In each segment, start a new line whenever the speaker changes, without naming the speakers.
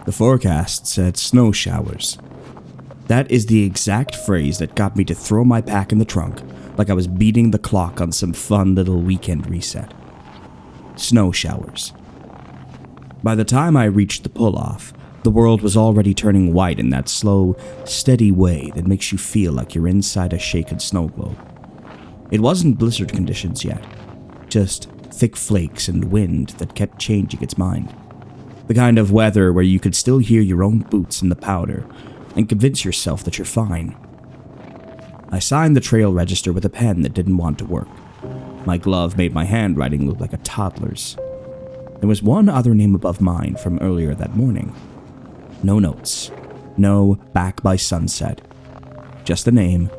The forecast said snow showers. That is the exact phrase that got me to throw my pack in the trunk like I was beating the clock on some fun little weekend reset. Snow showers. By the time I reached the pull-off, the world was already turning white in that slow, steady way that makes you feel like you're inside a shaken snow globe. It wasn't blizzard conditions yet, just thick flakes and wind that kept changing its mind. The kind of weather where you could still hear your own boots in the powder and convince yourself that you're fine. I signed the trail register with a pen that didn't want to work. My glove made my handwriting look like a toddler's. There was one other name above mine from earlier that morning. No notes. No back by sunset. Just a name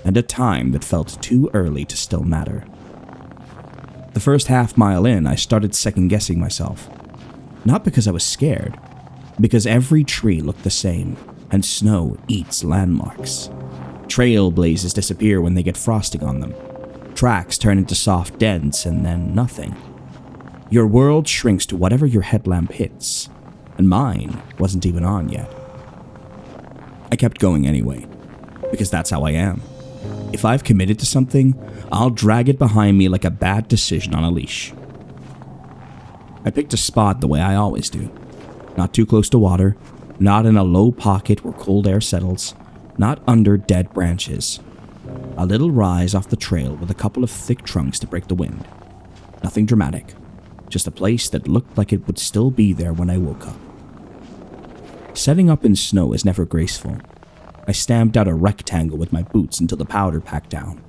and a time that felt too early to still matter. The first half-mile in, I started second-guessing myself. Not because I was scared, because every tree looked the same, and snow eats landmarks. Trail blazes disappear when they get frosting on them. Tracks turn into soft dents and then nothing. Your world shrinks to whatever your headlamp hits, and mine wasn't even on yet. I kept going anyway, because that's how I am. If I've committed to something, I'll drag it behind me like a bad decision on a leash. I picked a spot the way I always do. Not too close to water, not in a low pocket where cold air settles, not under dead branches. A little rise off the trail with a couple of thick trunks to break the wind. Nothing dramatic, just a place that looked like it would still be there when I woke up. Setting up in snow is never graceful. I stamped out a rectangle with my boots until the powder packed down,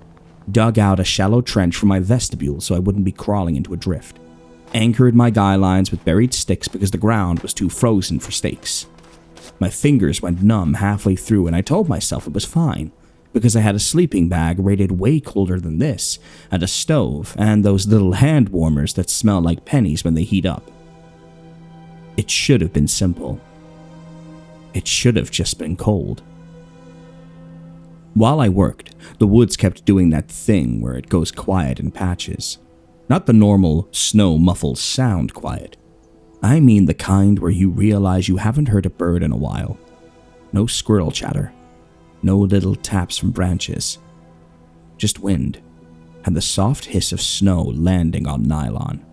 dug out a shallow trench for my vestibule so I wouldn't be crawling into a drift, anchored my guy lines with buried sticks because the ground was too frozen for stakes. My fingers went numb halfway through and I told myself it was fine, because I had a sleeping bag rated way colder than this, and a stove, and those little hand warmers that smell like pennies when they heat up. It should have been simple. It should have just been cold. While I worked, the woods kept doing that thing where it goes quiet in patches. Not the normal snow-muffled sound quiet. I mean the kind where you realize you haven't heard a bird in a while. No squirrel chatter. No little taps from branches. Just wind, and the soft hiss of snow landing on nylon.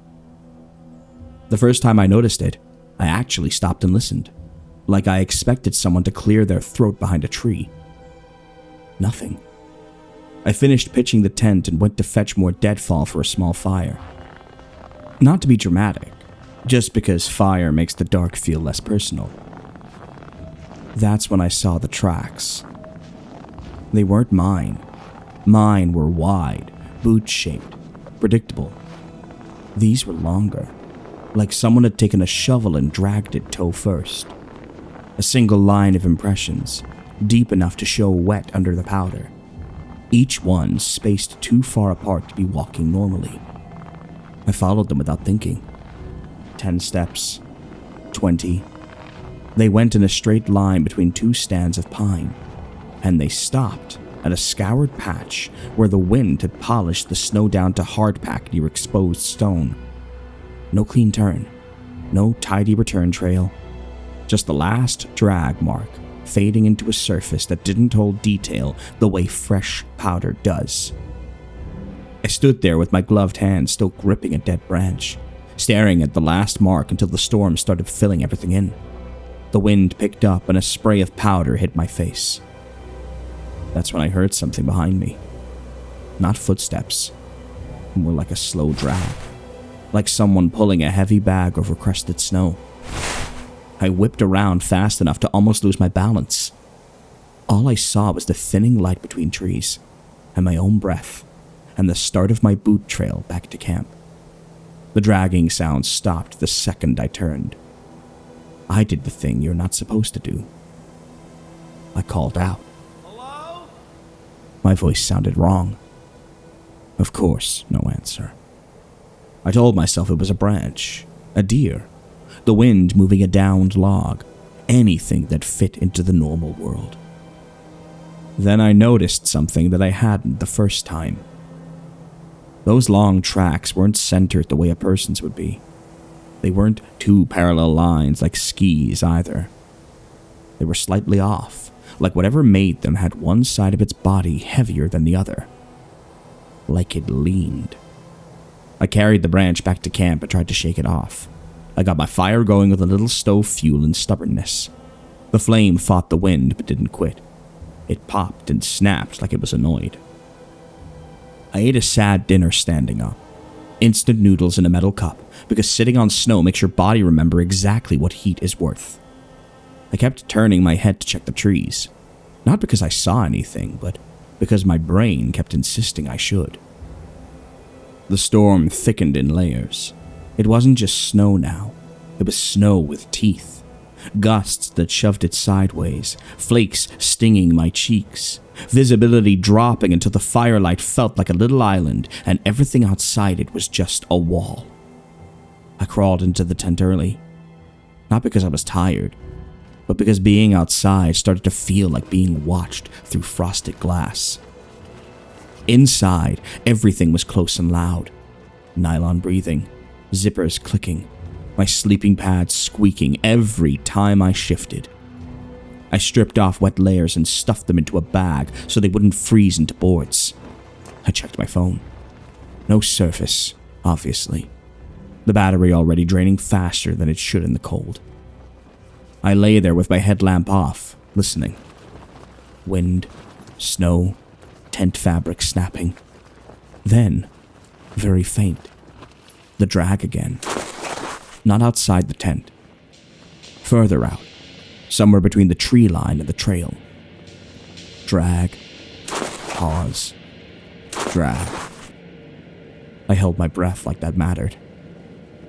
The first time I noticed it, I actually stopped and listened, like I expected someone to clear their throat behind a tree. Nothing. I finished pitching the tent and went to fetch more deadfall for a small fire. Not to be dramatic, just because fire makes the dark feel less personal. That's when I saw the tracks. They weren't mine. Mine were wide, boot-shaped, predictable. These were longer, like someone had taken a shovel and dragged it toe first. A single line of impressions, deep enough to show wet under the powder. Each one spaced too far apart to be walking normally. I followed them without thinking. 10 steps, 20. They went in a straight line between two stands of pine, and they stopped at a scoured patch where the wind had polished the snow down to hardpack near exposed stone. No clean turn, no tidy return trail, just the last drag mark fading into a surface that didn't hold detail the way fresh powder does. I stood there with my gloved hand still gripping a dead branch, staring at the last mark until the storm started filling everything in. The wind picked up and a spray of powder hit my face. That's when I heard something behind me. Not footsteps, more like a slow drag, like someone pulling a heavy bag over crusted snow. I whipped around fast enough to almost lose my balance. All I saw was the thinning light between trees, and my own breath, and the start of my boot trail back to camp. The dragging sound stopped the second I turned. I did the thing you're not supposed to do. I called out. Hello? My voice sounded wrong. Of course, no answer. I told myself it was a branch, a deer, the wind moving a downed log, anything that fit into the normal world. Then I noticed something that I hadn't the first time. Those long tracks weren't centered the way a person's would be. They weren't two parallel lines like skis either. They were slightly off, like whatever made them had one side of its body heavier than the other. Like it leaned. I carried the branch back to camp and tried to shake it off. I got my fire going with a little stove fuel and stubbornness. The flame fought the wind but didn't quit. It popped and snapped like it was annoyed. I ate a sad dinner standing up. Instant noodles in a metal cup, because sitting on snow makes your body remember exactly what heat is worth. I kept turning my head to check the trees. Not because I saw anything, but because my brain kept insisting I should. The storm thickened in layers. It wasn't just snow now. It was snow with teeth. Gusts that shoved it sideways, flakes stinging my cheeks, visibility dropping until the firelight felt like a little island and everything outside it was just a wall. I crawled into the tent early. Not because I was tired, but because being outside started to feel like being watched through frosted glass. Inside, everything was close and loud. Nylon breathing, zippers clicking, my sleeping pads squeaking every time I shifted. I stripped off wet layers and stuffed them into a bag so they wouldn't freeze into boards. I checked my phone. No surface, obviously. The battery already draining faster than it should in the cold. I lay there with my headlamp off, listening. Wind, snow, tent fabric snapping. Then, very faint, the drag again. Not outside the tent. Further out, somewhere between the tree line and the trail. Drag, pause, drag. I held my breath like that mattered.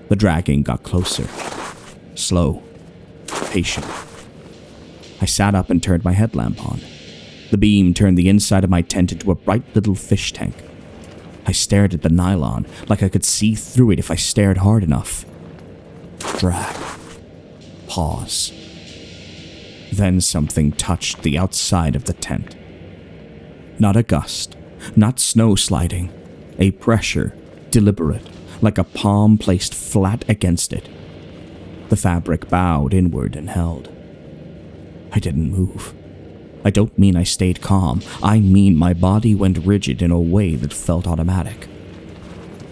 The dragging got closer, slow, patient. I sat up and turned my headlamp on. The beam turned the inside of my tent into a bright little fish tank. I stared at the nylon like I could see through it if I stared hard enough. Drag. Pause. Then something touched the outside of the tent. Not a gust, not snow sliding, a pressure, deliberate, like a palm placed flat against it. The fabric bowed inward and held. I didn't move. I don't mean I stayed calm. I mean my body went rigid in a way that felt automatic.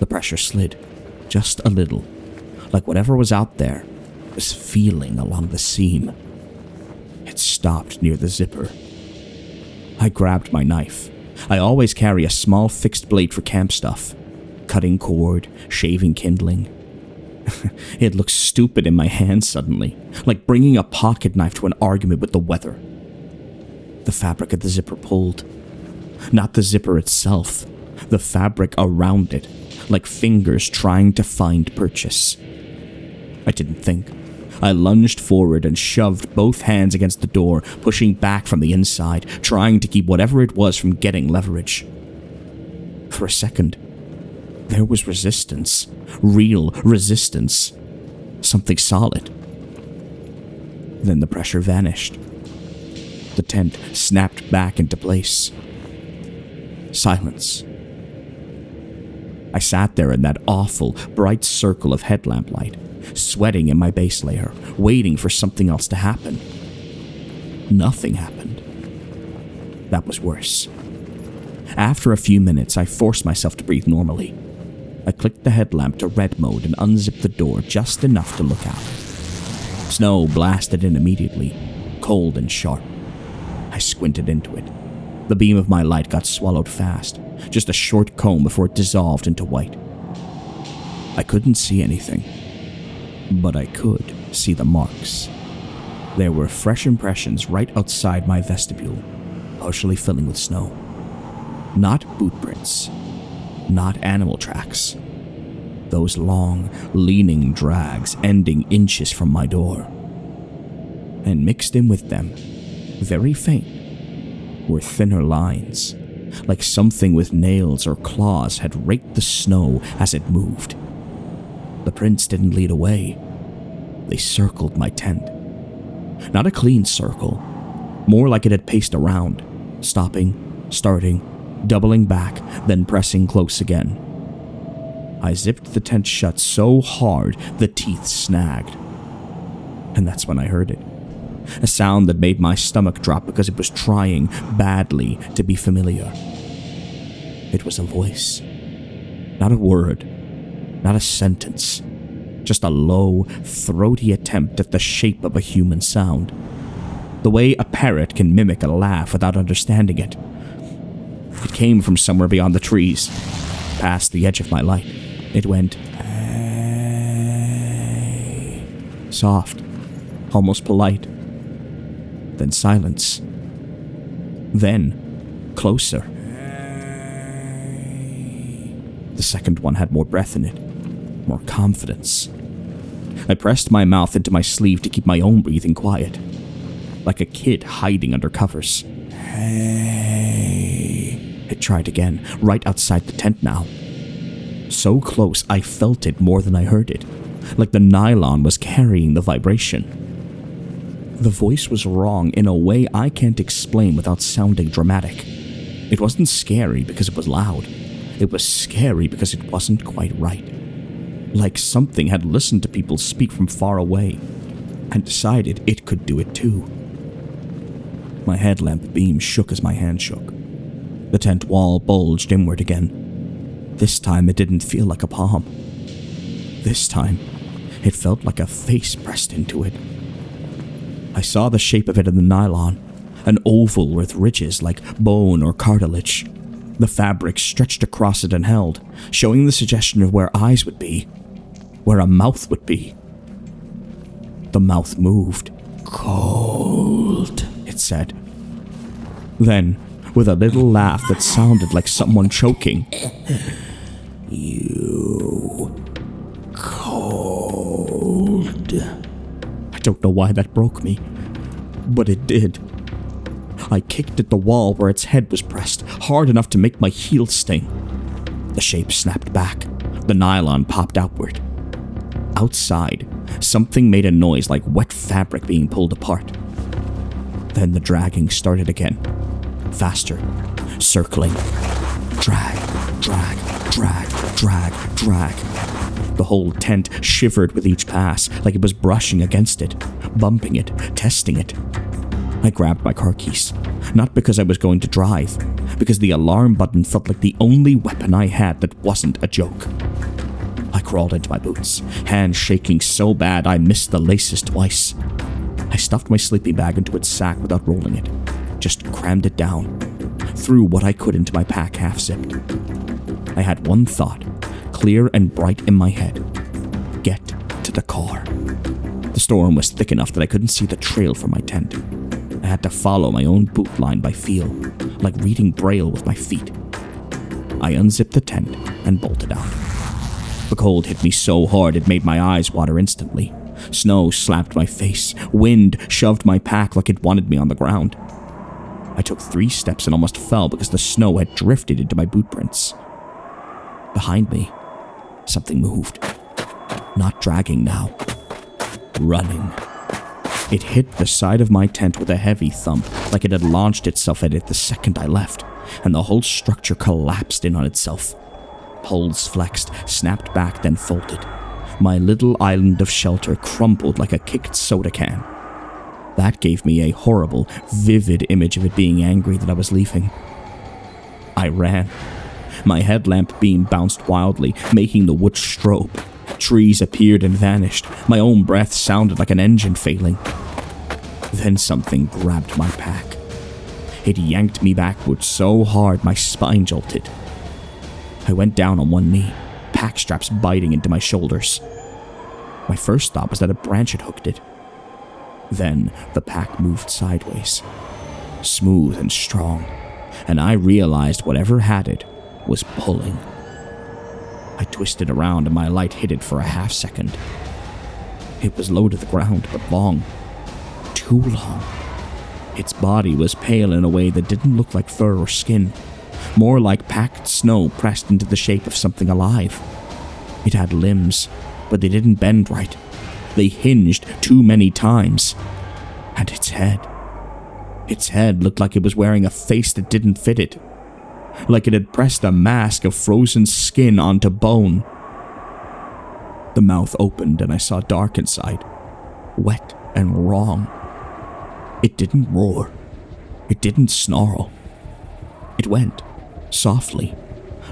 The pressure slid, just a little, like whatever was out there was feeling along the seam. It stopped near the zipper. I grabbed my knife. I always carry a small fixed blade for camp stuff. Cutting cord, shaving kindling. It looked stupid in my hand suddenly, like bringing a pocket knife to an argument with the weather. The fabric of the zipper pulled. Not the zipper itself, the fabric around it, like fingers trying to find purchase. I didn't think. I lunged forward and shoved both hands against the door, pushing back from the inside, trying to keep whatever it was from getting leverage. For a second, there was resistance. Real resistance. Something solid. Then the pressure vanished. The tent snapped back into place. Silence. I sat there in that awful, bright circle of headlamp light, sweating in my base layer, waiting for something else to happen. Nothing happened. That was worse. After a few minutes, I forced myself to breathe normally. I clicked the headlamp to red mode and unzipped the door just enough to look out. Snow blasted in immediately, cold and sharp. I squinted into it. The beam of my light got swallowed fast, just a short comb before it dissolved into white. I couldn't see anything, but I could see the marks. There were fresh impressions right outside my vestibule, partially filling with snow. Not boot prints, not animal tracks. Those long, leaning drags ending inches from my door. And mixed in with them, very faint, were thinner lines, like something with nails or claws had raked the snow as it moved. The prints didn't lead away. They circled my tent. Not a clean circle, more like it had paced around, stopping, starting, doubling back, then pressing close again. I zipped the tent shut so hard the teeth snagged. And that's when I heard it. A sound that made my stomach drop because it was trying badly to be familiar. It was a voice. Not a word. Not a sentence. Just a low, throaty attempt at the shape of a human sound. The way a parrot can mimic a laugh without understanding it. It came from somewhere beyond the trees, past the edge of my light. It went, "Hey." Soft, almost polite. Then silence. Then, closer. The second one had more breath in it, more confidence. I pressed my mouth into my sleeve to keep my own breathing quiet, like a kid hiding under covers. "Hey." It tried again, right outside the tent now. So close I felt it more than I heard it, like the nylon was carrying the vibration. The voice was wrong in a way I can't explain without sounding dramatic. It wasn't scary because it was loud. It was scary because it wasn't quite right. Like something had listened to people speak from far away and decided it could do it too. My headlamp beam shook as my hand shook. The tent wall bulged inward again. This time it didn't feel like a palm. This time, it felt like a face pressed into it. I saw the shape of it in the nylon, an oval with ridges like bone or cartilage. The fabric stretched across it and held, showing the suggestion of where eyes would be, where a mouth would be. The mouth moved. "Cold," it said. Then, with a little laugh that sounded like someone choking, "You cold." I don't know why that broke me, but it did. I kicked at the wall where its head was pressed, hard enough to make my heel sting. The shape snapped back. The nylon popped outward. Outside, something made a noise like wet fabric being pulled apart. Then the dragging started again. Faster. Circling. Drag, drag, drag, drag, drag. The whole tent shivered with each pass, like it was brushing against it, bumping it, testing it. I grabbed my car keys, not because I was going to drive, because the alarm button felt like the only weapon I had that wasn't a joke. I crawled into my boots, hands shaking so bad I missed the laces twice. I stuffed my sleeping bag into its sack without rolling it, just crammed it down, threw what I could into my pack half-zipped. I had one thought, clear and bright in my head. Get to the car. The storm was thick enough that I couldn't see the trail from my tent. I had to follow my own boot line by feel, like reading Braille with my feet. I unzipped the tent and bolted out. The cold hit me so hard it made my eyes water instantly. Snow slapped my face. Wind shoved my pack like it wanted me on the ground. I took 3 steps and almost fell because the snow had drifted into my boot prints. Behind me, something moved. Not dragging now. Running. It hit the side of my tent with a heavy thump, like it had launched itself at it the second I left, and the whole structure collapsed in on itself. Poles flexed, snapped back, then folded. My little island of shelter crumpled like a kicked soda can. That gave me a horrible, vivid image of it being angry that I was leaving. I ran. My headlamp beam bounced wildly, making the woods strobe. Trees appeared and vanished. My own breath sounded like an engine failing. Then something grabbed my pack. It yanked me backwards so hard my spine jolted. I went down on one knee, pack straps biting into my shoulders. My first thought was that a branch had hooked it. Then the pack moved sideways, smooth and strong, and I realized whatever had it was pulling. I twisted around and my light hit it for a half second. It was low to the ground, but long. Too long. Its body was pale in a way that didn't look like fur or skin, more like packed snow pressed into the shape of something alive. It had limbs, but they didn't bend right. They hinged too many times. And its head looked like it was wearing a face that didn't fit it. Like it had pressed a mask of frozen skin onto bone, The mouth opened and I saw dark inside, wet and wrong. It didn't roar. It didn't snarl. It went softly,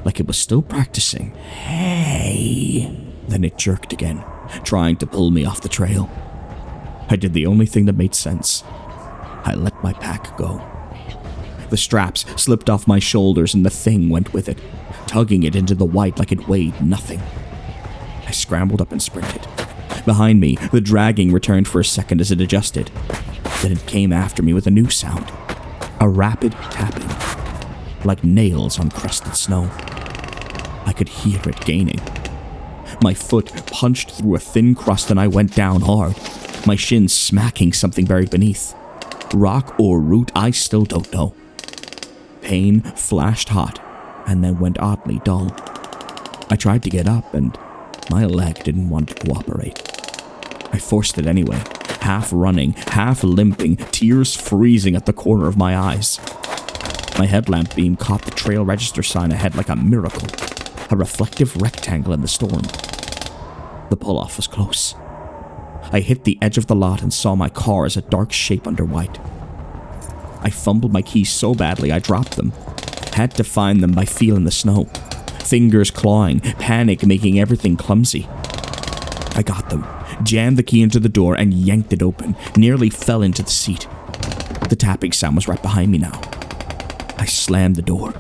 like it was still practicing. Hey! Then it jerked again, trying to pull me off the trail. I did the only thing that made sense. I let my pack go. The straps slipped off my shoulders and the thing went with it, tugging it into the white like it weighed nothing. I scrambled up and sprinted. Behind me, the dragging returned for a second as it adjusted. Then it came after me with a new sound. A rapid tapping, like nails on crusted snow. I could hear it gaining. My foot punched through a thin crust and I went down hard, my shin smacking something buried beneath. Rock or root, I still don't know. Pain flashed hot and then went oddly dull. I tried to get up and my leg didn't want to cooperate. I forced it anyway, half running, half limping, tears freezing at the corner of my eyes. My headlamp beam caught the trail register sign ahead like a miracle, a reflective rectangle in the storm. The pull-off was close. I hit the edge of the lot and saw my car as a dark shape under white. I fumbled my keys so badly I dropped them. Had to find them by feeling the snow. Fingers clawing, panic making everything clumsy. I got them, jammed the key into the door and yanked it open, nearly fell into the seat. The tapping sound was right behind me now. I slammed the door.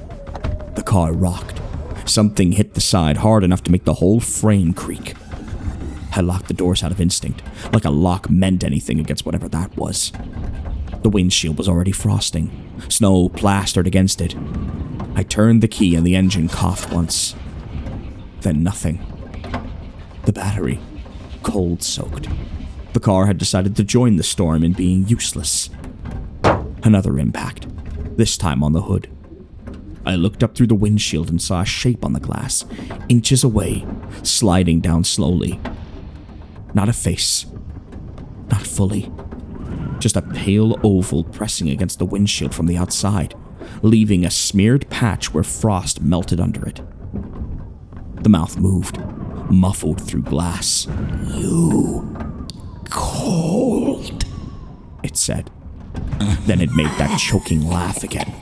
The car rocked. Something hit the side hard enough to make the whole frame creak. I locked the doors out of instinct, like a lock meant anything against whatever that was. The windshield was already frosting. Snow plastered against it. I turned the key and the engine coughed once. Then nothing. The battery, cold-soaked. The car had decided to join the storm in being useless. Another impact, this time on the hood. I looked up through the windshield and saw a shape on the glass, inches away, sliding down slowly. Not a face. Not fully. Just a pale oval pressing against the windshield from the outside, leaving a smeared patch where frost melted under it. The mouth moved, muffled through glass. "You cold," it said. Then it made that choking laugh again.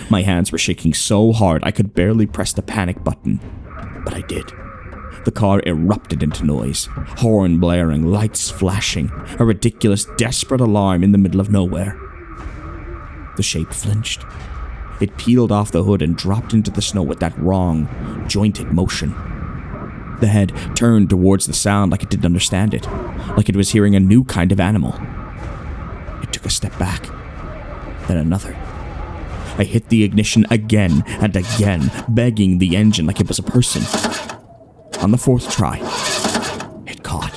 My hands were shaking so hard I could barely press the panic button, but I did. The car erupted into noise, horn blaring, lights flashing, a ridiculous, desperate alarm in the middle of nowhere. The shape flinched. It peeled off the hood and dropped into the snow with that wrong, jointed motion. The head turned towards the sound like it didn't understand it, like it was hearing a new kind of animal. It took a step back, then another. I hit the ignition again and again, begging the engine like it was a person. On the fourth try, it caught.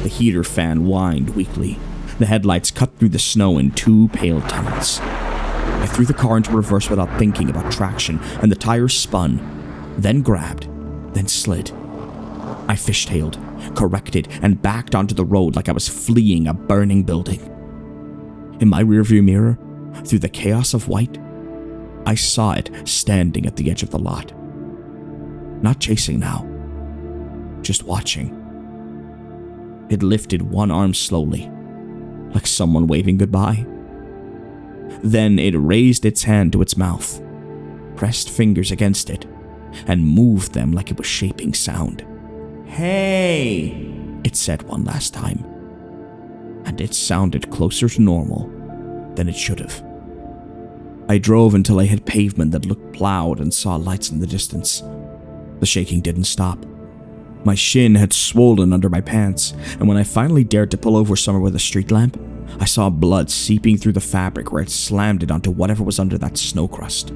The heater fan whined weakly. The headlights cut through the snow in two pale tunnels. I threw the car into reverse without thinking about traction, and the tires spun, then grabbed, then slid. I fishtailed, corrected, and backed onto the road like I was fleeing a burning building. In my rearview mirror, through the chaos of white, I saw it standing at the edge of the lot. Not chasing now, just watching. It lifted one arm slowly, like someone waving goodbye. Then it raised its hand to its mouth, pressed fingers against it, and moved them like it was shaping sound. "Hey," it said one last time. And it sounded closer to normal than it should have. I drove until I hit pavement that looked plowed and saw lights in the distance. The shaking didn't stop. My shin had swollen under my pants, and when I finally dared to pull over somewhere with a street lamp, I saw blood seeping through the fabric where it slammed it onto whatever was under that snow crust.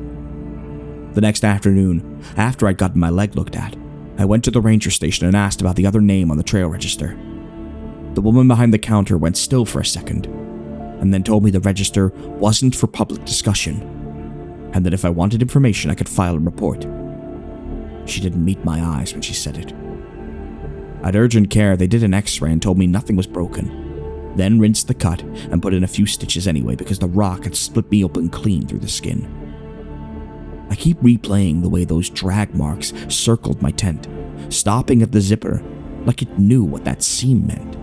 The next afternoon, after I'd gotten my leg looked at, I went to the ranger station and asked about the other name on the trail register. The woman behind the counter went still for a second, and then told me the register wasn't for public discussion, and that if I wanted information I could file a report. She didn't meet my eyes when she said it. At urgent care, they did an x-ray and told me nothing was broken, then rinsed the cut and put in a few stitches anyway because the rock had split me open clean through the skin. I keep replaying the way those drag marks circled my tent, stopping at the zipper, like it knew what that seam meant.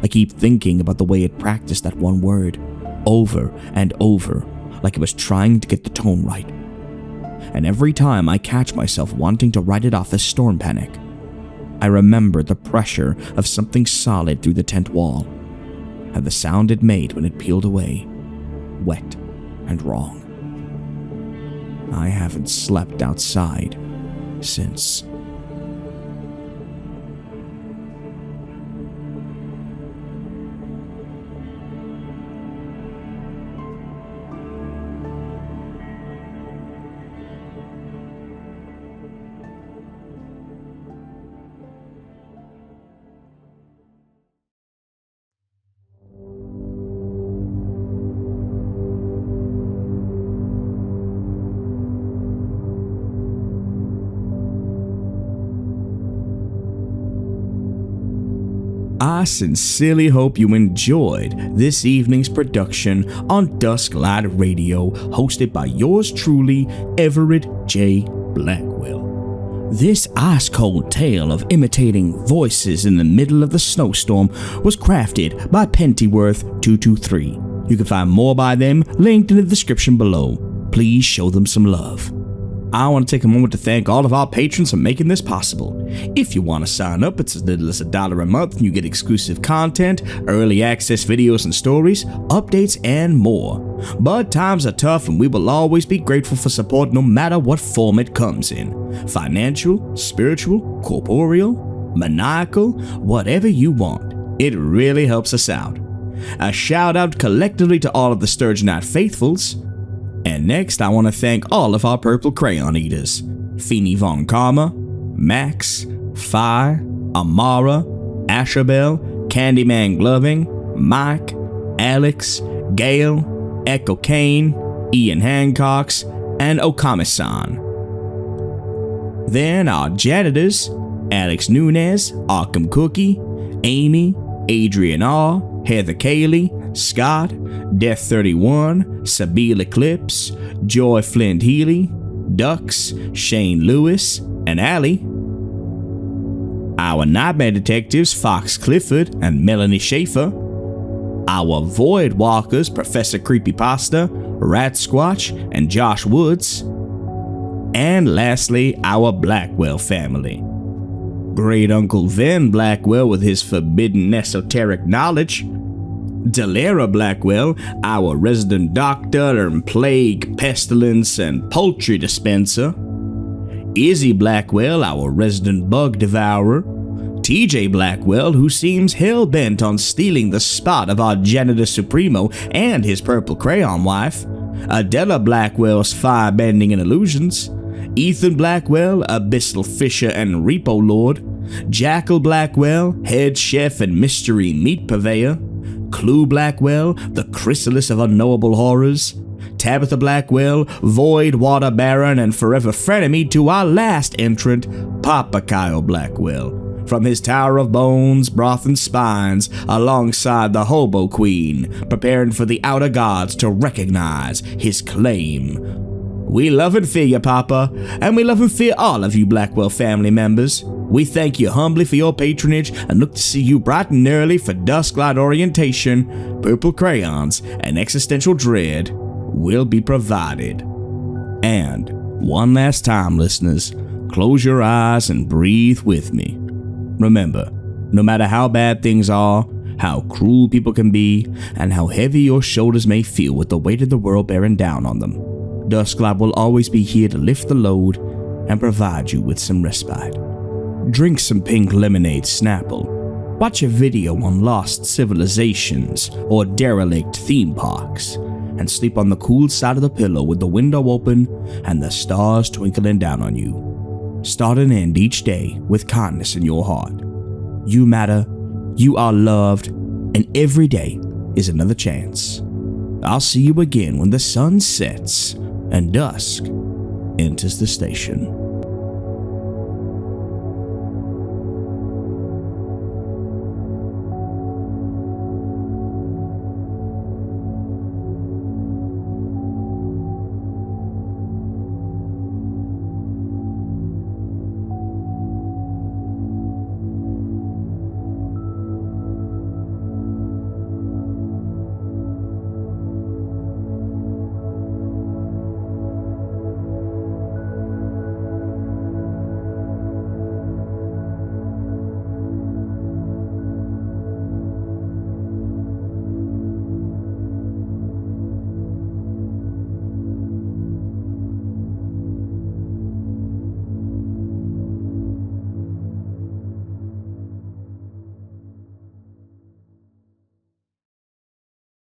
I keep thinking about the way it practiced that one word, over and over, like it was trying to get the tone right. And every time I catch myself wanting to write it off as storm panic, I remember the pressure of something solid through the tent wall, and the sound it made when it peeled away, wet and wrong. I haven't slept outside since. I sincerely hope you enjoyed this evening's production on Dusklight Radio, hosted by yours truly, Everett J. Blackwell. This ice-cold tale of imitating voices in the middle of the snowstorm was crafted by Pentyworth223. You can find more by them linked in the description below. Please show them some love. I want to take a moment to thank all of our patrons for making this possible. If you want to sign up, it's as little as $1 a month and you get exclusive content, early access videos and stories, updates, and more. But times are tough and we will always be grateful for support no matter what form it comes in. Financial, spiritual, corporeal, maniacal, whatever you want. It really helps us out. A shout out collectively to all of the Sturge Night faithfuls. And next, I want to thank all of our Purple Crayon Eaters. Feeny Von Karma, Max, Fi, Amara, Ashabel, Candyman Gloving, Mike, Alex, Gail, Echo Kane, Ian Hancocks, and Okami-san. Then our janitors, Alex Nunez, Arkham Cookie, Amy, Adrian R., Heather Cayley, Scott, Death31, Sabine Eclipse, Joy Flint Healy, Dux, Shane Lewis, and Allie. Our Nightmare Detectives, Fox Clifford and Melanie Schaefer. Our Void Walkers, Professor Creepypasta, Rat Squatch, and Josh Woods. And lastly, our Blackwell family. Great Uncle Ven Blackwell with his forbidden esoteric knowledge. Delera Blackwell, our resident doctor and plague, pestilence, and poultry dispenser. Izzy Blackwell, our resident bug devourer. TJ Blackwell, who seems hell-bent on stealing the spot of our janitor supremo and his purple crayon wife. Adela Blackwell's fire-bending and illusions. Ethan Blackwell, abyssal fisher and repo lord. Jackal Blackwell, head chef and mystery meat purveyor. Clue Blackwell, the chrysalis of unknowable horrors. Tabitha Blackwell, void water baron and forever frenemy to our last entrant, Papa Kyle Blackwell, from his tower of bones, broth and spines, alongside the hobo queen, preparing for the outer gods to recognize his claim. We love and fear you, Papa, and we love and fear all of you Blackwell family members. We thank you humbly for your patronage and look to see you bright and early for Dusklight orientation, purple crayons, and existential dread will be provided. And one last time, listeners, close your eyes and breathe with me. Remember, no matter how bad things are, how cruel people can be, and how heavy your shoulders may feel with the weight of the world bearing down on them, Dusklight will always be here to lift the load and provide you with some respite. Drink some pink lemonade Snapple, watch a video on lost civilizations or derelict theme parks, and sleep on the cool side of the pillow with the window open and the stars twinkling down on you. Start and end each day with kindness in your heart. You matter, you are loved, and every day is another chance. I'll see you again when the sun sets and dusk enters the station.